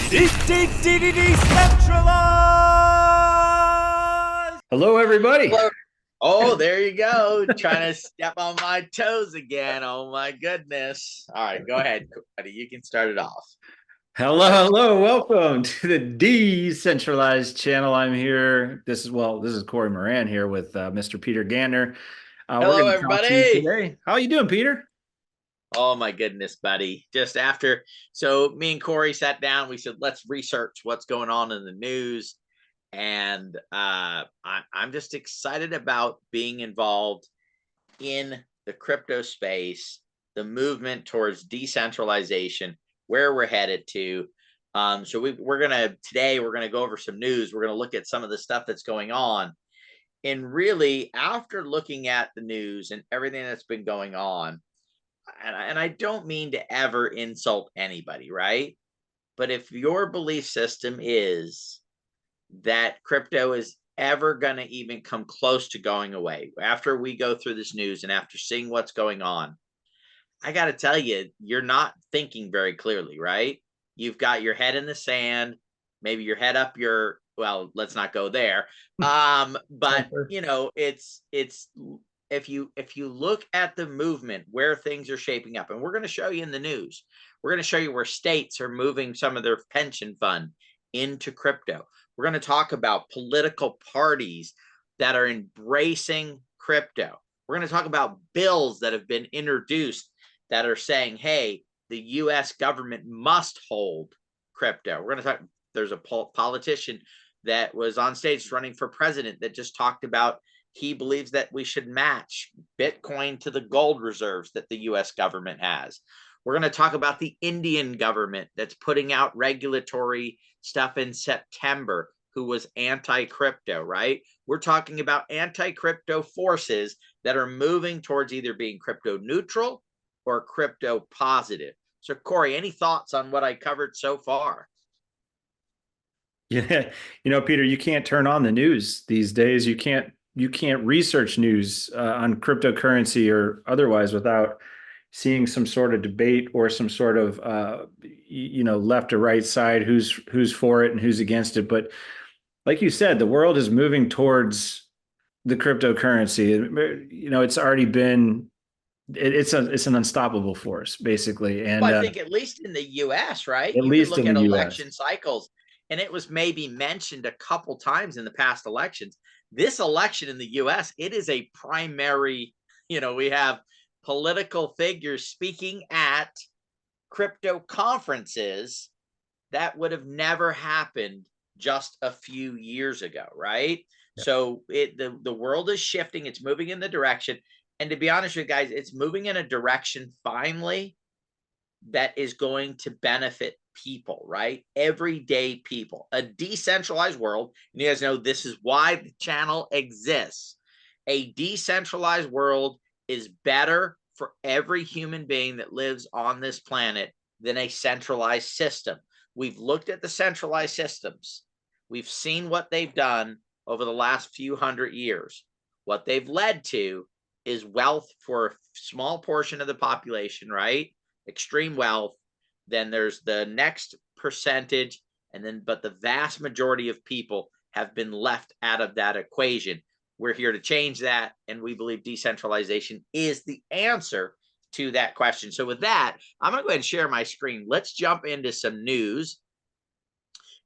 Decentralized. Hello, everybody. Hello. Oh, there you go. Trying to step on my toes again. Oh my goodness. All right, go ahead, buddy. You can start it off. Hello. Welcome to the Decentralized channel. I'm here. This is Corey Moran here with Mr. Peter Gander. We're Hello, going to talk to you everybody. today. How are you doing, Peter? Oh my goodness, buddy. So me and Corey sat down. We said, let's research what's going on in the news. And I'm just excited about being involved in the crypto space, the movement towards decentralization, where we're headed to. So we're gonna go over some news. We're gonna look at some of the stuff that's going on, and really, after looking at the news and everything that's been going on, and I don't mean to ever insult anybody, right? But if your belief system is that crypto is ever going to even come close to going away, after we go through this news and after seeing what's going on, I got to tell you, you're not thinking very clearly, right? You've got your head in the sand, maybe your head up your, well, let's not go there. But it's if you look at the movement where things are shaping up, and we're going to show you in the news, we're going to show you where states are moving some of their pension fund into crypto. We're going to talk about political parties that are embracing crypto. We're going to talk about bills that have been introduced that are saying, hey, the US government must hold crypto. We're going to talk, there's a politician that was on stage running for president that just talked about he believes that we should match Bitcoin to the gold reserves that the US government has. We're going to talk about the Indian government that's putting out regulatory stuff in September, who was anti-crypto, right? We're talking about anti-crypto forces that are moving towards either being crypto neutral or crypto positive. So, Corey, any thoughts on what I covered so far? Yeah, Peter, you can't turn on the news these days. You can't research news on cryptocurrency or otherwise without seeing some sort of debate or some sort of left or right side, who's for it and who's against it. But like you said, the world is moving towards the cryptocurrency. It's already been it's an unstoppable force basically, and Well, I think at least in the US, right? at You can least look in at the U.S. election cycles, and it was maybe mentioned a couple times in the past elections. This election in the US, it is a primary, we have political figures speaking at crypto conferences that would have never happened just a few years ago, right? Yeah. So the world is shifting, it's moving in the direction. And to be honest with you guys, it's moving in a direction finally that is going to benefit people, right? Everyday people, a decentralized world. And you guys know this is why the channel exists. A decentralized world is better for every human being that lives on this planet than a centralized system. We've looked at the centralized systems. We've seen what they've done over the last few hundred years. What they've led to is wealth for a small portion of the population, right? Extreme wealth. Then there's the next percentage, but the vast majority of people have been left out of that equation. We're here to change that, and we believe decentralization is the answer to that question. So with that, I'm going to go ahead and share my screen. Let's jump into some news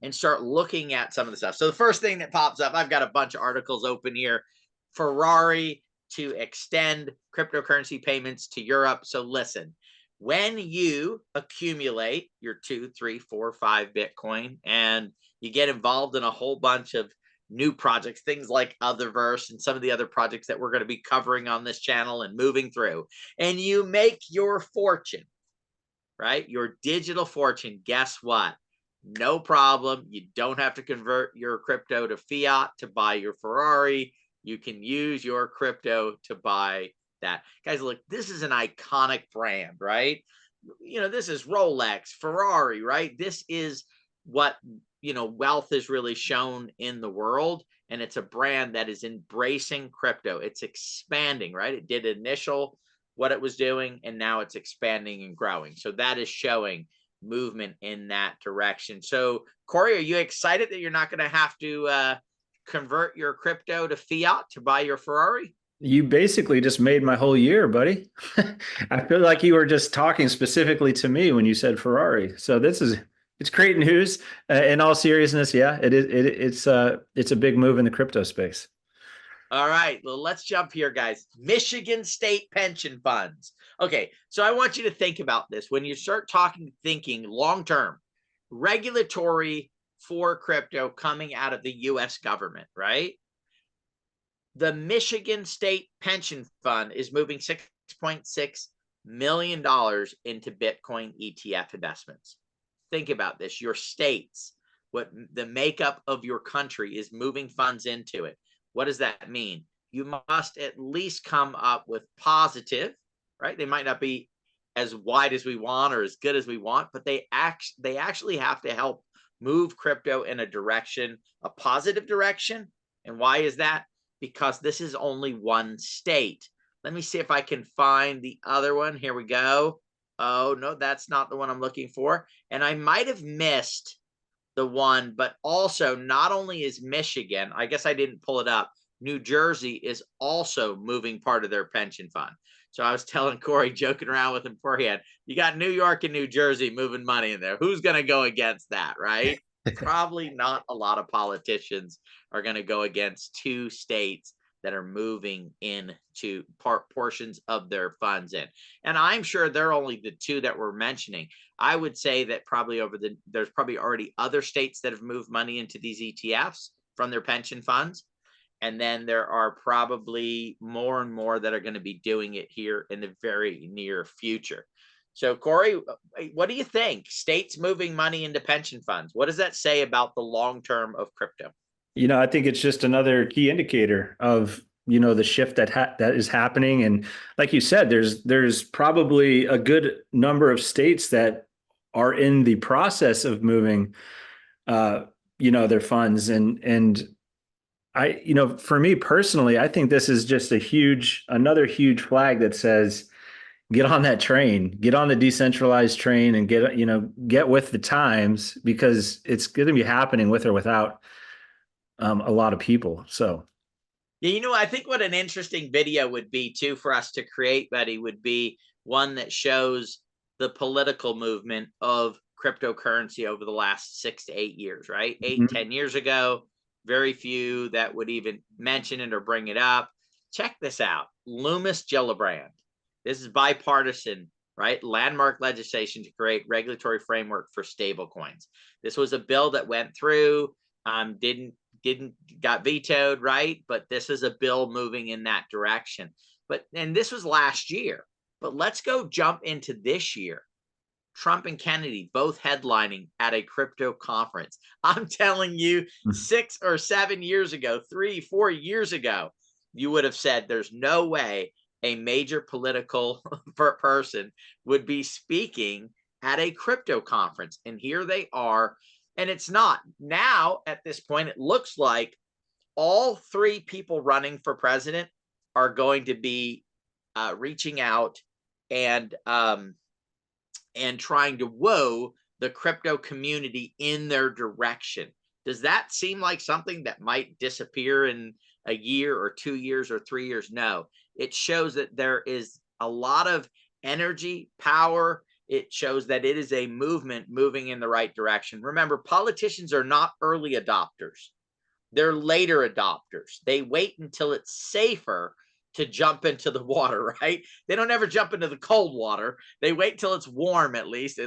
and start looking at some of the stuff. So the first thing that pops up, I've got a bunch of articles open here. Ferrari to extend cryptocurrency payments to Europe. So listen, when you accumulate your 2, 3, 4, 5 Bitcoin and you get involved in a whole bunch of new projects, things like Otherverse and some of the other projects that we're going to be covering on this channel and moving through, and you make your fortune, right? Your digital fortune, guess what? No problem. You don't have to convert your crypto to fiat to buy your Ferrari. You can use your crypto to buy that. Guys, look, this is an iconic brand, right? This is Rolex, Ferrari, right? This is what, wealth is really shown in the world. And it's a brand that is embracing crypto. It's expanding, right? It did initial what it was doing, and now it's expanding and growing. So that is showing movement in that direction. So, Corey, are you excited that you're not going to have to convert your crypto to fiat to buy your Ferrari? You basically just made my whole year, buddy. I feel like you were just talking specifically to me when you said Ferrari. So it's great news. In all seriousness, yeah, it's a big move in the crypto space. All right, well, let's jump here, guys. Michigan State pension funds. Okay, so I want you to think about this when you start thinking long term, regulatory for crypto coming out of the US government, right? The Michigan State Pension Fund is moving $6.6 million into Bitcoin ETF investments. Think about this. Your states, what the makeup of your country is moving funds into it. What does that mean? You must at least come up with positive, right? They might not be as wide as we want or as good as we want, but they actually have to help move crypto in a direction, a positive direction. And why is that? Because this is only one state. Let me see if I can find the other one. Here we go. Oh, no, that's not the one I'm looking for. And I might have missed the one, but also not only is Michigan, I guess I didn't pull it up, New Jersey is also moving part of their pension fund. So I was telling Corey, joking around with him beforehand, you got New York and New Jersey moving money in there. Who's going to go against that, right? Probably not a lot of politicians are going to go against two states that are moving into portions of their funds in. And I'm sure they're only the two that we're mentioning. I would say that probably there's probably already other states that have moved money into these ETFs from their pension funds. And then there are probably more and more that are going to be doing it here in the very near future. So, Corey, what do you think? States moving money into pension funds. What does that say about the long term of crypto? I think it's just another key indicator of, the shift that is happening. And like you said, there's probably a good number of states that are in the process of moving, their funds. And for me personally, I think this is just another huge flag that says, get on that train, get on the decentralized train and get with the times because it's going to be happening with or without a lot of people. So, yeah, I think what an interesting video would be too for us to create, Betty, would be one that shows the political movement of cryptocurrency over the last 6 to 8 years, right? 8, mhm. 10 years ago, very few that would even mention it or bring it up. Check this out. Loomis Gillibrand. This is bipartisan, right? Landmark legislation to create regulatory framework for stablecoins. This was a bill that went through, didn't got vetoed, right? But this is a bill moving in that direction. And this was last year. But let's go jump into this year. Trump and Kennedy both headlining at a crypto conference. I'm telling you, 6 or 7 years ago, 3, 4 years ago, you would have said there's no way a major political person would be speaking at a crypto conference. And here they are. And it's not. Now, at this point, it looks like all three people running for president are going to be reaching out and trying to woo the crypto community in their direction. Does that seem like something that might disappear in a year or 2 years or 3 years? No, it shows that there is a lot of energy, power. It shows that it is a movement moving in the right direction. Remember, politicians are not early adopters. They're later adopters. They wait until it's safer to jump into the water, right? They don't ever jump into the cold water. They wait till it's warm, at least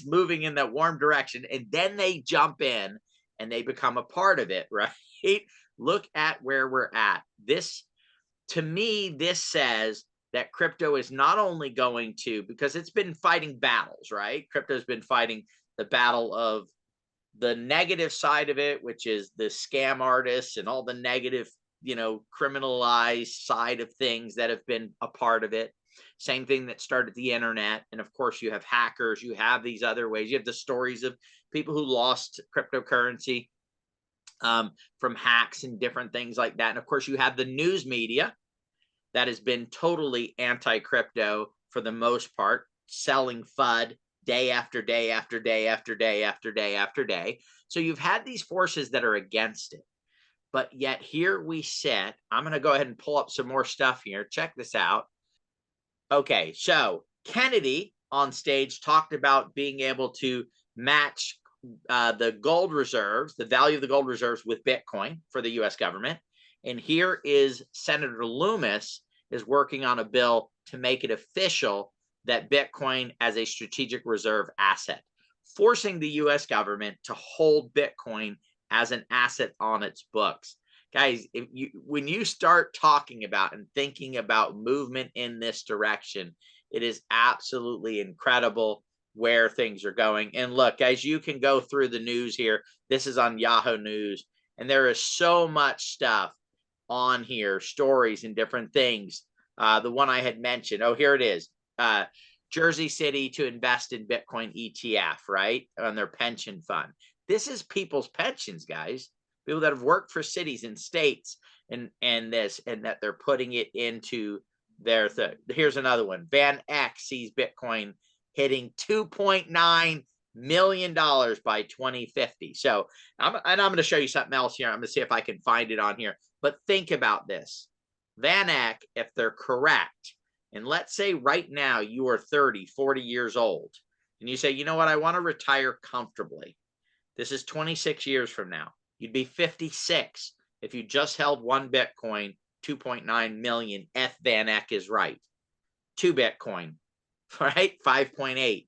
moving in that warm direction. And then they jump in and they become a part of it, right? Look at where we're at. This, to me, this says that crypto is not only going to, because it's been fighting battles, right? Crypto's been fighting the battle of the negative side of it, which is the scam artists and all the negative, criminalized side of things that have been a part of it. Same thing that started the internet. And of course, you have hackers, you have these other ways. You have the stories of people who lost cryptocurrency from hacks and different things like that. And of course, you have the news media that has been totally anti-crypto for the most part, selling FUD, day after day after day after day after day after day. So you've had these forces that are against it. But yet here we sit. I'm going to go ahead and pull up some more stuff here. Check this out. Okay, so Kennedy on stage talked about being able to match the gold reserves, the value of the gold reserves with Bitcoin for the US government. And here is Senator Loomis is working on a bill to make it official that Bitcoin as a strategic reserve asset, forcing the US government to hold Bitcoin as an asset on its books. Guys, when you start talking about and thinking about movement in this direction, it is absolutely incredible where things are going. And look, guys, you can go through the news here. This is on Yahoo News, and there is so much stuff on here, stories and different things. The one I had mentioned, oh, here it is. Jersey City to invest in Bitcoin ETF, right? On their pension fund. This is people's pensions, guys. People that have worked for cities and states and that they're putting it into their thing. Here's another one. Van Eck sees Bitcoin hitting $2.9 million by 2050. So I'm going to show you something else here. I'm going to see if I can find it on here. But think about this. Van Eck, if they're correct, and let's say right now you are 30, 40 years old, and you say, you know what, I want to retire comfortably. This is 26 years from now. You'd be 56 if you just held one Bitcoin, 2.9 million, if Van Eck is right. 2 Bitcoin, right? 5.8.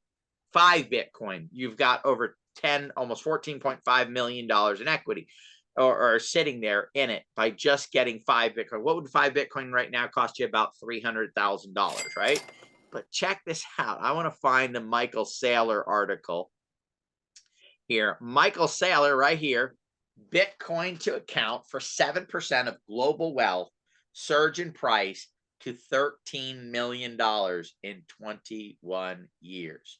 5 Bitcoin, you've got over 10, almost $14.5 million in equity or sitting there in it by just getting 5 Bitcoin. What would 5 Bitcoin right now cost you? About $300,000, right? But check this out. I want to find the Michael Saylor article here. Michael Saylor right here. Bitcoin to account for 7% of global wealth, surge in price to $13 million in 21 years.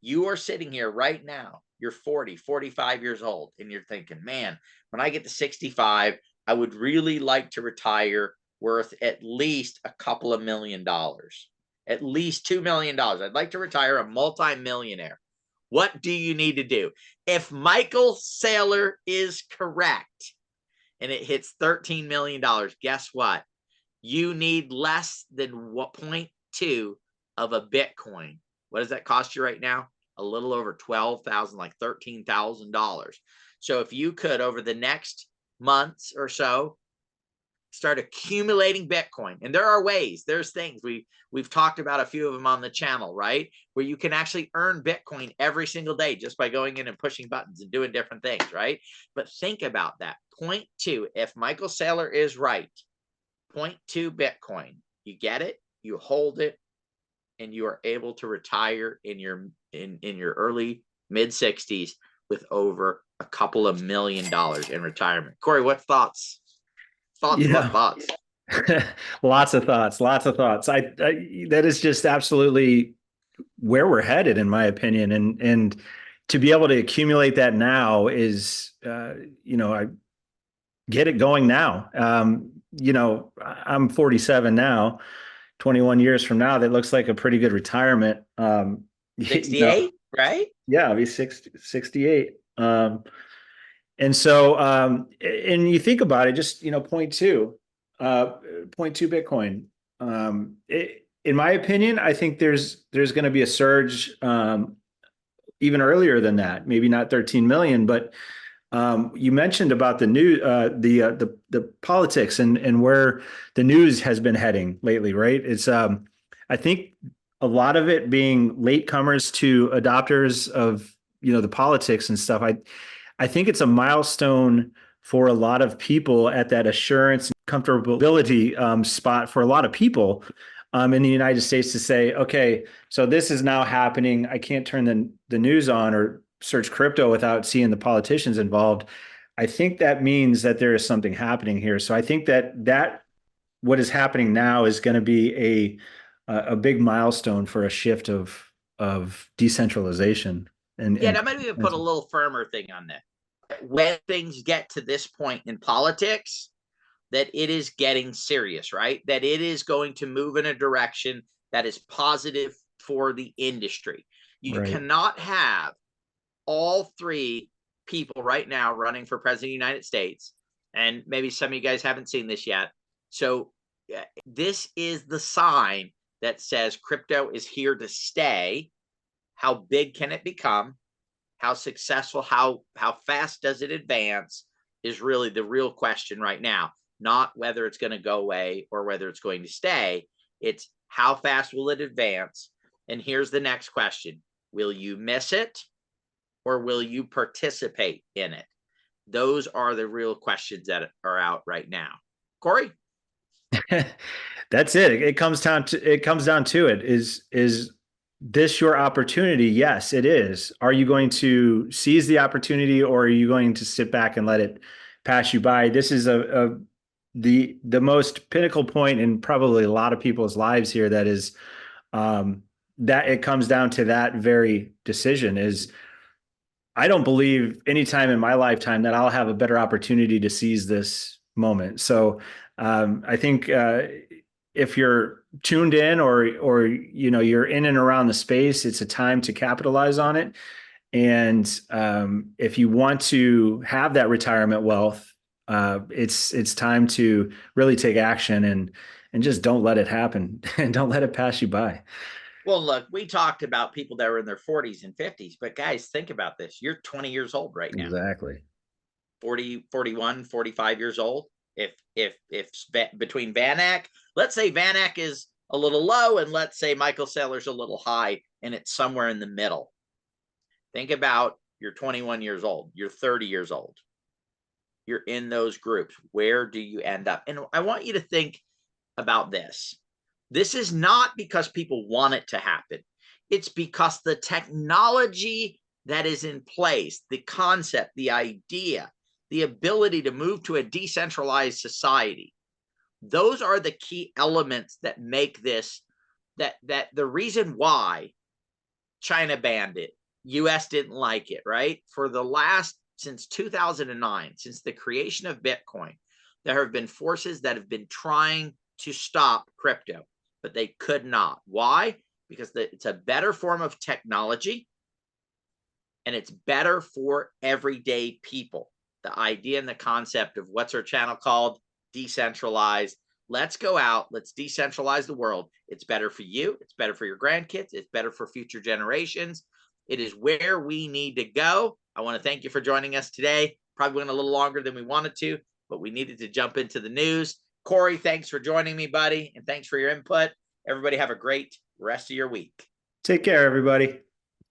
You are sitting here right now, you're 40, 45 years old, and you're thinking, man, when I get to 65, I would really like to retire worth at least a couple of $1 million, at least $2 million. I'd like to retire a multi-millionaire. What do you need to do? If Michael Saylor is correct and it hits $13 million, guess what? You need less than 0.2 of a Bitcoin. What does that cost you right now? A little over $12,000, like $13,000. So if you could, over the next months or so, start accumulating Bitcoin. And there are ways, there's things we've talked about a few of them on the channel, right? Where you can actually earn Bitcoin every single day just by going in and pushing buttons and doing different things, right? But think about that. 0.2, if Michael Saylor is right, 0.2 Bitcoin, you get it, you hold it, and you are able to retire in your early mid 60s with over a couple of $1 million in retirement. Corey, what thoughts? What thoughts? Lots of thoughts. I that is just absolutely where we're headed, in my opinion. And to be able to accumulate that now is, I get it going now. I'm 47 now. 21 years from now, that looks like a pretty good retirement. 68, right? Yeah, I'll be 68. And so, and you think about it, just, 0.2 Bitcoin. In my opinion, I think there's going to be a surge, even earlier than that, maybe not 13 million, but you mentioned about the new, the politics and where the news has been heading lately, right? It's, I think a lot of it being latecomers to adopters of, the politics and stuff. I think it's a milestone for a lot of people at that assurance and comfortability spot for a lot of people in the United States to say, okay, so this is now happening. I can't turn the news on or search crypto without seeing the politicians involved. I think that means that there is something happening here. So I think that what is happening now is going to be a big milestone for a shift of decentralization. And I'm going to even put a little firmer thing on that. When things get to this point in politics, that it is getting serious, right? That it is going to move in a direction that is positive for the industry. You Right. cannot have all three people right now running for president of the United States. And maybe some of you guys haven't seen this yet. So this is the sign that says crypto is here to stay. How big can it become? How successful, how fast does it advance is really the real question right now. Not whether it's going to go away or whether it's going to stay. It's how fast will it advance? And here's the next question. Will you miss it or will you participate in it? Those are the real questions that are out right now. Corey? That's it. It comes down to it. Is this your opportunity? Yes, it is. Are you going to seize the opportunity or are you going to sit back and let it pass you by? This is the most pinnacle point in probably a lot of people's lives here that is that it comes down to that very decision is I don't believe any time in my lifetime that I'll have a better opportunity to seize this moment. So I think if you're tuned in or you're in and around the space, it's a time to capitalize on it. And if you want to have that retirement wealth, it's time to really take action and just don't let it happen and don't let it pass you by. Well, look, we talked about people that were in their 40s and 50s, but guys, think about this. You're 20 years old right now. Exactly. 40, 41, 45 years old. If between Vanak, let's say Vanak is a little low and let's say Michael Saylor's a little high and it's somewhere in the middle. Think about you're 21 years old, you're 30 years old. You're in those groups. Where do you end up? And I want you to think about this. This is not because people want it to happen. It's because the technology that is in place, the concept, the idea, the ability to move to a decentralized society, those are the key elements that make this, that the reason why China banned it, US didn't like it, right? For the last, since 2009, since the creation of Bitcoin, there have been forces that have been trying to stop crypto, but they could not. Why? Because it's a better form of technology and it's better for everyday people. The idea and the concept of what's our channel called? Decentralized. Let's go out. Let's decentralize the world. It's better for you. It's better for your grandkids. It's better for future generations. It is where we need to go. I want to thank you for joining us today. Probably went a little longer than we wanted to, but we needed to jump into the news. Corey, thanks for joining me, buddy, and thanks for your input. Everybody have a great rest of your week. Take care, everybody.